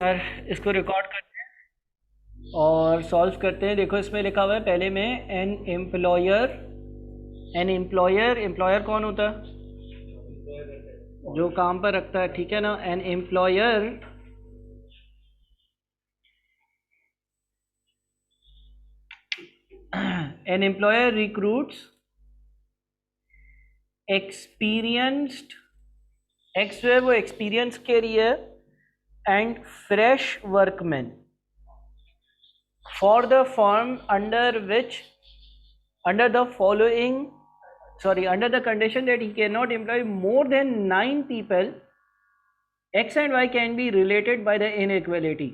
यार इसको रिकॉर्ड करते हैं और सॉल्व करते हैं। देखो इसमें लिखा हुआ है पहले में एन एम्प्लॉयर कौन होता है? जो काम पर रखता है, ठीक है ना। An employer recruits experienced, x जो है वो एक्सपीरियंस के लिए, and fresh workman for the firm under the following under the condition that he cannot employ more than 9 people. X and Y can be related by the inequality.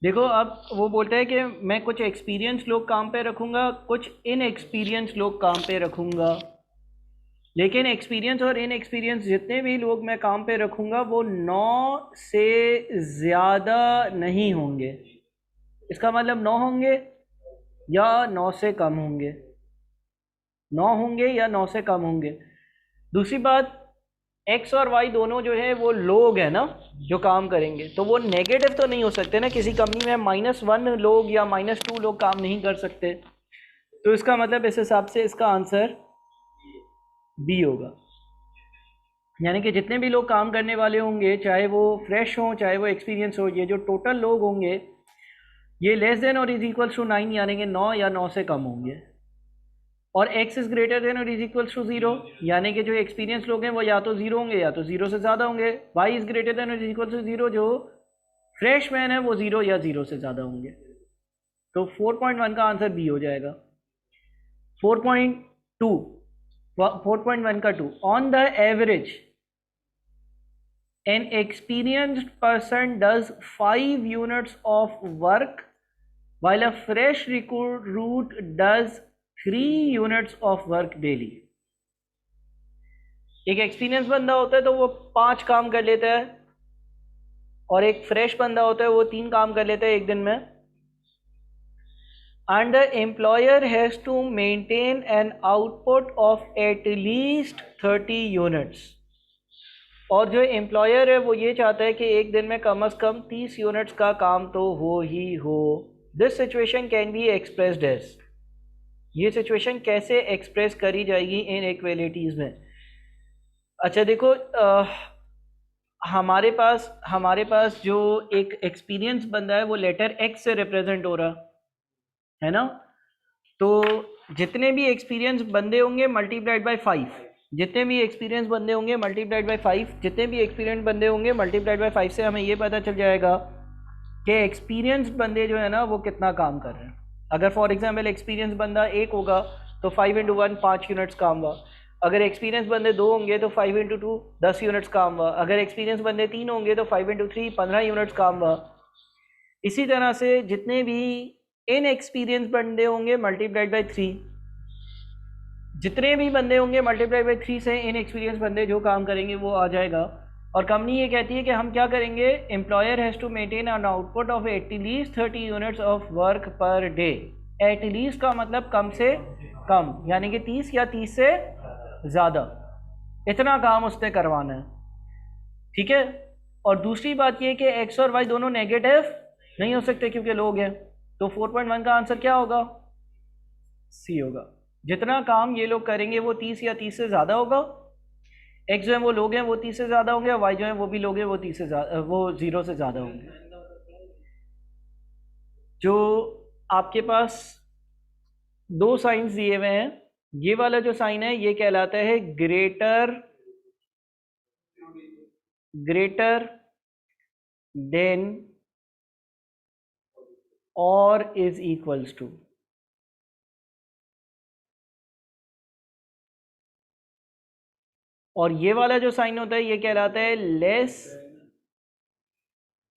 देखो अब वो बोलता है कि मैं कुछ एक्सपीरियंस लोग काम पे रखूंगा, कुछ इनएक्सपीरियंस लोग काम पे रखूंगा, लेकिन एक्सपीरियंस और इनएक्सपीरियंस जितने भी लोग मैं काम पे रखूंगा वो 9 से ज़्यादा नहीं होंगे। इसका मतलब 9 होंगे या 9 से कम होंगे, 9 होंगे या 9 से कम होंगे। दूसरी बात, एक्स और वाई दोनों जो है वो लोग हैं ना जो काम करेंगे, तो वो नेगेटिव तो नहीं हो सकते ना। किसी कंपनी में -1 लोग या -2 लोग काम नहीं कर सकते। तो इसका मतलब इस हिसाब से इसका आंसर बी होगा। यानी कि जितने भी लोग काम करने वाले होंगे, चाहे वो फ्रेश हों चाहे वो एक्सपीरियंस हो, ये जो टोटल लोग होंगे ये लेस देन और इज इक्वल्स टू 9 यानी कि 9 या 9 से कम होंगे। और x इज ग्रेटर देन और इज इक्वल्स टू 0 यानी कि जो एक्सपीरियंस लोग हैं वो या तो 0 होंगे या तो 0 से ज़्यादा होंगे। y इज ग्रेटर देन और इज इक्वल्स टू 0, जो फ्रेश मैन है वो 0 या 0 से ज़्यादा होंगे। तो 4.1 का आंसर बी हो जाएगा। 4.2 4.1 का 2, on the average an experienced person does 5 units of work while a fresh recruit does 3 units of work daily. एक एक्सपीरियंस बंदा होता है तो वो 5 काम कर लेता है, और एक फ्रेश बंदा होता है वो 3 काम कर लेता है एक दिन में। And the employer has to maintain an output of at least 30 units. और जो एम्प्लॉयर है वो ये चाहता है कि एक दिन में कम से कम 30 यूनिट्स का काम तो हो ही हो। This situation can be expressed as, ये सिचुएशन कैसे एक्सप्रेस करी जाएगी इन इक्वेलिटीज़ में? अच्छा देखो, हमारे पास जो एक एक्सपीरियंस बंदा है वो लेटर एक्स से रिप्रेजेंट हो रहा है ना। तो जितने भी एक्सपीरियंस बंदे होंगे मल्टीप्लाइड बाय 5, जितने भी एक्सपीरियंस बंदे होंगे मल्टीप्लाइड बाय 5, जितने भी एक्सपीरियंस बंदे होंगे मल्टीप्लाइड बाय 5 से हमें ये पता चल जाएगा कि एक्सपीरियंस बंदे जो है ना वो कितना काम कर रहे हैं। अगर फॉर एग्जांपल एक्सपीरियंस बंदा 1 होगा तो 5 × 1 5 यूनिट्स काम हुआ। अगर एक्सपीरियंस बंदे 2 होंगे तो 5 × 2 10 यूनिट्स काम हुआ। अगर एक्सपीरियंस बंदे 3 होंगे तो 5 × 3 15 यूनिट्स काम हुआ। इसी तरह से जितने भी इनएक्सपीरियंस बंदे होंगे मल्टीप्लाइड बाय 3, जितने भी बंदे होंगे मल्टीप्लाई बाय 3 से इनएक्सपीरियंस बंदे जो काम करेंगे वो आ जाएगा। और कंपनी ये कहती है कि हम क्या करेंगे, employer has to maintain an output of at least 30 units of work per day. At least का मतलब कम से कम, यानी कि 30 या 30 से ज़्यादा, इतना काम उसने करवाना है, ठीक है। और दूसरी बात ये कि एक्स और वाई दोनों नेगेटिव नहीं हो सकते क्योंकि लोग हैं। तो 4.1 का आंसर क्या होगा? सी होगा। जितना काम ये लोग करेंगे वो 30 या 30 से ज़्यादा होगा। एक्स जो है वो लोग हैं वो 30 से ज़्यादा होंगे, और वाई जो है वो भी लोग हैं वो 30 से ज़्यादा, वो 0 से ज़्यादा होंगे। जो आपके पास 2 साइंस दिए हुए हैं, ये वाला जो साइन है ये कहलाता है ग्रेटर देन और इज इक्वल्स टू। और ये वाला जो साइन होता है ये कहलाता है लेस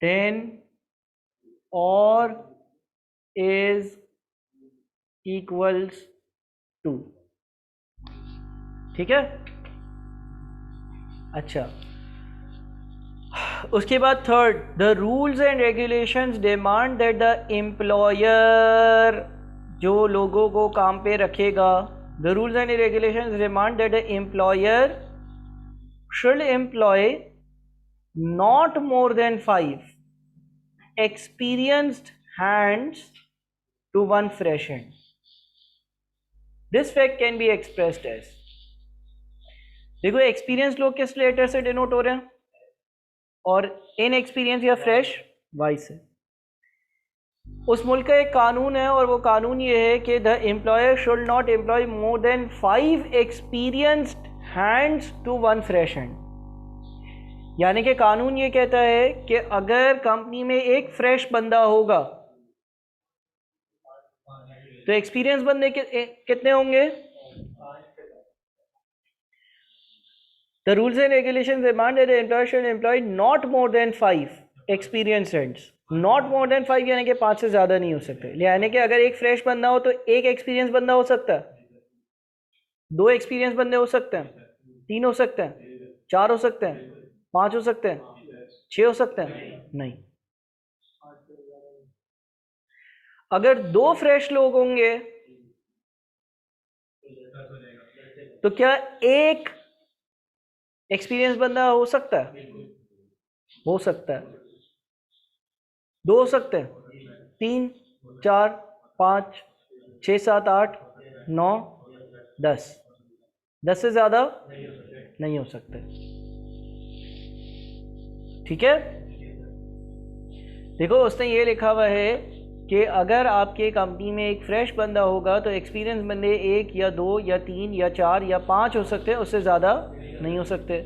देन और इज इक्वल्स टू, ठीक है। अच्छा, उसके बाद third, the rules and regulations demand that the employer, जो लोगों को काम पे रखेगा, the rules and regulations demand that the employer should employ not more than 5 experienced hands to one fresh hand. This fact can be expressed as, देखो experience लोग किस letter से डिनोट हो रहे हैं और इनएक्सपीरियंस या फ्रेश वाई से। उस मुल्क का एक कानून है और वो कानून ये है कि the employer should not employ more than 5 experienced hands to one fresh hand. यानी कि कानून ये कहता है कि अगर कंपनी में एक फ्रेश बंदा होगा तो एक्सपीरियंस बंदे कितने होंगे? The rules and regulations demand that the employer should employ not more than 5 experience hands. Not more than 5 यानी कि 5 से ज्यादा नहीं हो सकते। यानी कि अगर एक फ्रेश बंदा हो तो एक एक्सपीरियंस बंदा हो सकता है, 2 एक्सपीरियंस बंदे हो सकते हैं, 3 हो सकते हैं, 4 हो सकते हैं, 5 हो सकते हैं, 6 हो सकते हैं, नहीं। अगर 2 फ्रेश लोग होंगे तो क्या एक एक्सपीरियंस बंदा हो सकता है? हो सकता है। 2 हो सकते हैं, 3, 4, 5, 6, 7, 8, 9, 10। 10 से ज्यादा नहीं हो सकते। ठीक है, देखो उसने ये लिखा हुआ है कि अगर आपके कंपनी में एक फ्रेश बंदा होगा तो एक्सपीरियंस बंदे 1 या 2 या 3 या 4 या 5 हो सकते हैं, उससे ज़्यादा नहीं हो सकते।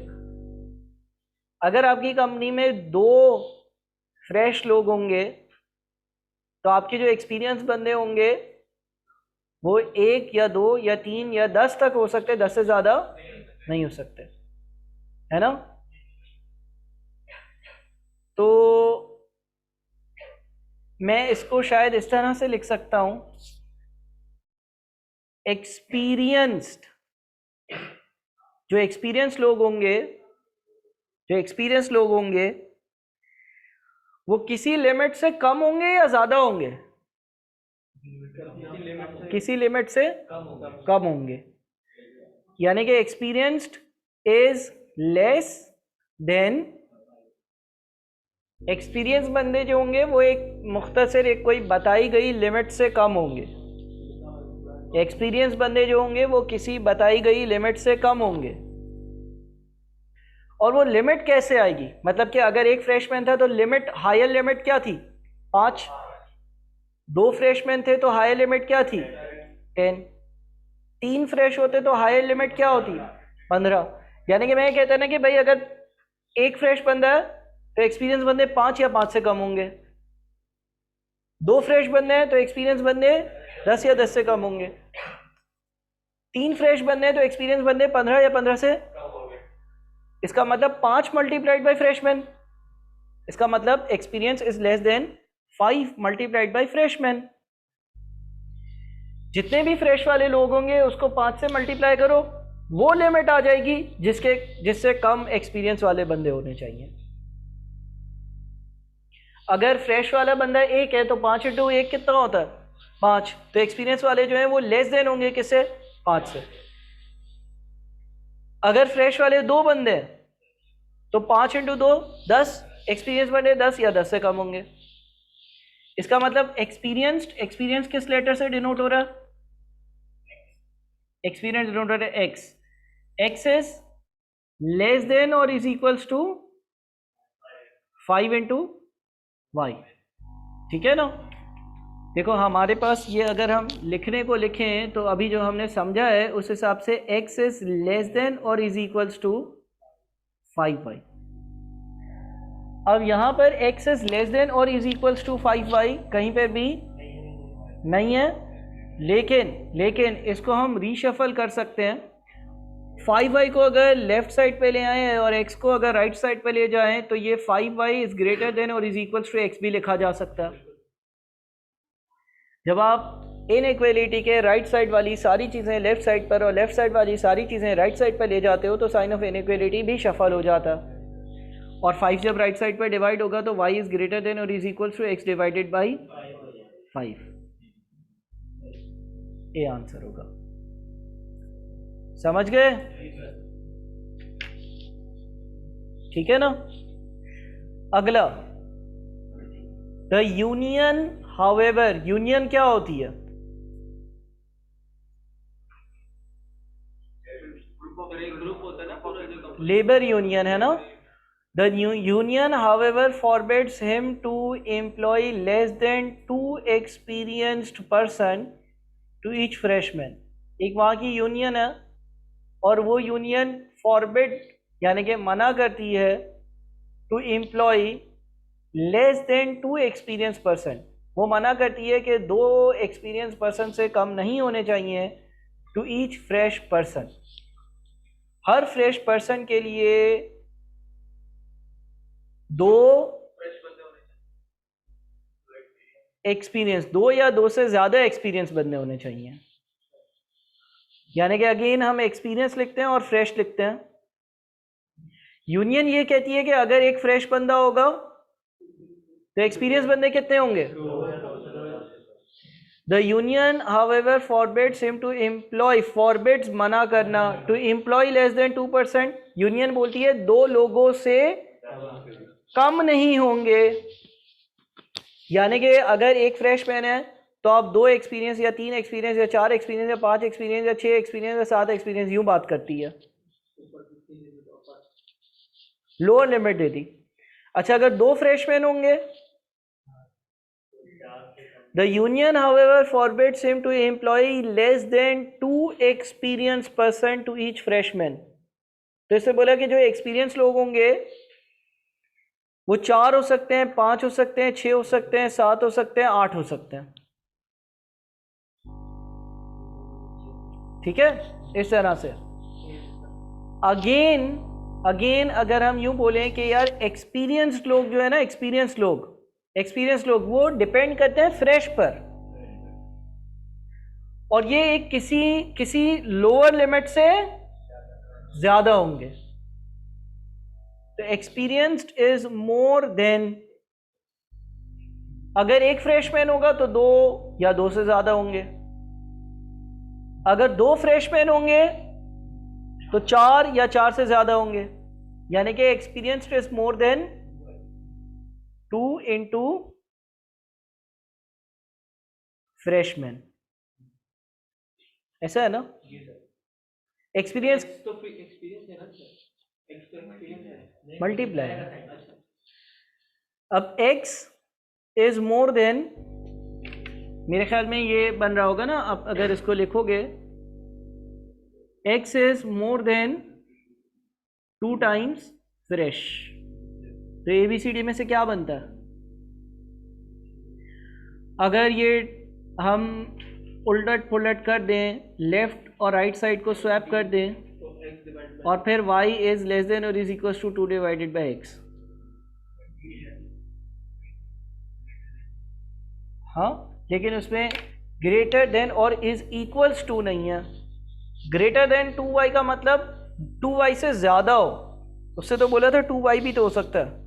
अगर आपकी कंपनी में 2 फ्रेश लोग होंगे तो आपके जो एक्सपीरियंस बंदे होंगे वो 1 या 2 या 3 या 10 तक हो सकते हैं, 10 से ज़्यादा नहीं हो सकते, है ना। तो मैं इसको शायद इस तरह से लिख सकता हूं, एक्सपीरियंस्ड जो एक्सपीरियंस लोग होंगे वो किसी लिमिट से कम होंगे या ज्यादा होंगे? किसी लिमिट से कम होंगे। यानी कि experienced is less then, experience बंदे जो होंगे वो एक मुख्तसर एक कोई बताई गई लिमिट से कम होंगे। एक्सपीरियंस बंदे जो होंगे वो किसी बताई गई लिमिट से कम होंगे। और वो लिमिट कैसे आएगी? मतलब कि अगर एक फ्रेशमैन था तो लिमिट, हायर लिमिट क्या थी? 5। 2 फ्रेशमैन थे तो हायर लिमिट क्या थी? 10। 3 फ्रेश होते तो हायर लिमिट क्या होती? 15। यानी कि मैं कहता ना कि भाई अगर एक फ्रेश बंदा है तो एक्सपीरियंस बंदे 5 या 5 से कम होंगे। 2 फ्रेश बंदे हैं तो एक्सपीरियंस बंदे 10 या 10 से कम होंगे। 3 फ्रेश बंदे हैं तो एक्सपीरियंस बंदे 15 या 15 से। इसका मतलब 5 मल्टीप्लाइड बाई फ्रेशमैन, इसका मतलब experience is less then 5 multiplied by freshman. जितने भी फ्रेश वाले लोग होंगे उसको 5 से मल्टीप्लाई करो, वो लिमिट आ जाएगी जिससे कम एक्सपीरियंस वाले बंदे होने चाहिए। अगर फ्रेश वाला बंदा 1 है तो 5 इंटू 1 कितना होता है? 5। तो एक्सपीरियंस वाले जो हैं वो लेस देन होंगे किससे? 5 से। अगर फ्रेश वाले 2 बंदे हैं तो 5 इंटू 2 10, एक्सपीरियंस बंदे 10 या 10 से कम होंगे। इसका मतलब एक्सपीरियंस किस लेटर से डिनोट हो रहा है? एक्सपीरियंस डिनोट हो रहा है X. X is less than और is equals to 5 into Y. ठीक है ना। देखो हमारे पास ये अगर हम लिखने को लिखें तो अभी जो हमने समझा है उस हिसाब से x इज लेस देन और इज इक्वल्स टू 5y। अब यहां पर x इज लेस देन और इज इक्वल्स टू 5y कहीं पर भी नहीं है, लेकिन इसको हम रीशफल कर सकते हैं। 5y को अगर लेफ्ट साइड पे ले आए और x को अगर राइट साइड पे ले जाएं तो ये 5y इज ग्रेटर देन और इज इक्वल्स टू x भी लिखा जा सकता है। जब आप इनइक्वालिटी के राइट साइड वाली सारी चीज़ें लेफ्ट साइड पर और लेफ्ट साइड वाली सारी चीज़ें राइट साइड पर ले जाते हो तो साइन ऑफ इनइक्वालिटी भी शफल हो जाता है। और 5 जब राइट साइड पर डिवाइड होगा तो y इज ग्रेटर देन और is equals to x divided by 5। ये आंसर होगा। समझ गए? ठीक है ना। अगला, द यूनियन हाउएवर, यूनियन क्या होती है? ग्रुप होता है ना, लेबर यूनियन है ना। The union however forbids him to employ less than 2 experienced person to each freshman. एक वहां की यूनियन है और वो यूनियन फॉरबिड यानी कि मना करती है to employ less than 2 experience person. वो मना करती है कि 2 एक्सपीरियंस पर्सन से कम नहीं होने चाहिए टू ईच फ्रेश पर्सन। हर फ्रेश पर्सन के लिए 2 एक्सपीरियंस, 2 या 2 से ज्यादा एक्सपीरियंस बंदे होने चाहिए। यानी कि अगेन हम एक्सपीरियंस लिखते हैं और फ्रेश लिखते हैं। यूनियन ये कहती है कि अगर एक फ्रेश बंदा होगा तो एक्सपीरियंस बंदे कितने होंगे? The union however forbids him to employ, forbids मना करना, to employ less than 2%। Union बोलती है 2 लोगों से कम नहीं होंगे। यानी कि अगर एक फ्रेशमैन है तो आप 2 एक्सपीरियंस या 3 एक्सपीरियंस या 4 एक्सपीरियंस या 5 एक्सपीरियंस या 6 एक्सपीरियंस या 7 एक्सपीरियंस यूं बात करती है, लोअर लिमिट देती। अच्छा, अगर 2 फ्रेशमैन होंगे, the union however forbids him to employ less than 2 experience person to each freshman. तो इससे बोला कि जो एक्सपीरियंस लोग होंगे वो 4 हो सकते हैं, 5 हो सकते हैं, 6 हो सकते हैं, 7 हो सकते हैं, 8 हो सकते हैं। ठीक है, इस तरह से। अगेन अगेन अगर हम यूं बोलें कि यार एक्सपीरियंस्ड लोग जो है ना, एक्सपीरियंस लोग वो डिपेंड करते हैं फ्रेश पर, और ये एक किसी किसी लोअर लिमिट से ज्यादा होंगे। तो एक्सपीरियंस्ड इज मोर देन, अगर एक फ्रेशमैन होगा तो 2 या 2 से ज्यादा होंगे। अगर 2 फ्रेशमैन होंगे तो 4 या 4 से ज्यादा होंगे। यानी कि experienced is more than 2 into freshman. ऐसा है ना? एक्सपीरियंस तो एक्सपीरियंस है ना सर, एक्सपीरियंस है मल्टीप्लाई। अब x इज मोर देन, मेरे ख्याल में ये बन रहा होगा ना, अब अगर इसको लिखोगे x is more than 2 times fresh, तो ABCD में से क्या बनता है? अगर ये हम उलट पुलट कर दें, लेफ्ट और राइट साइड को स्वैप कर दें और फिर y इज लेस देन और is equal to 2 divided by x। हाँ, लेकिन उसमें ग्रेटर देन और इज इक्वल्स टू नहीं है। ग्रेटर देन 2y का मतलब 2y से ज्यादा हो, उससे तो बोला था 2y भी तो हो सकता है।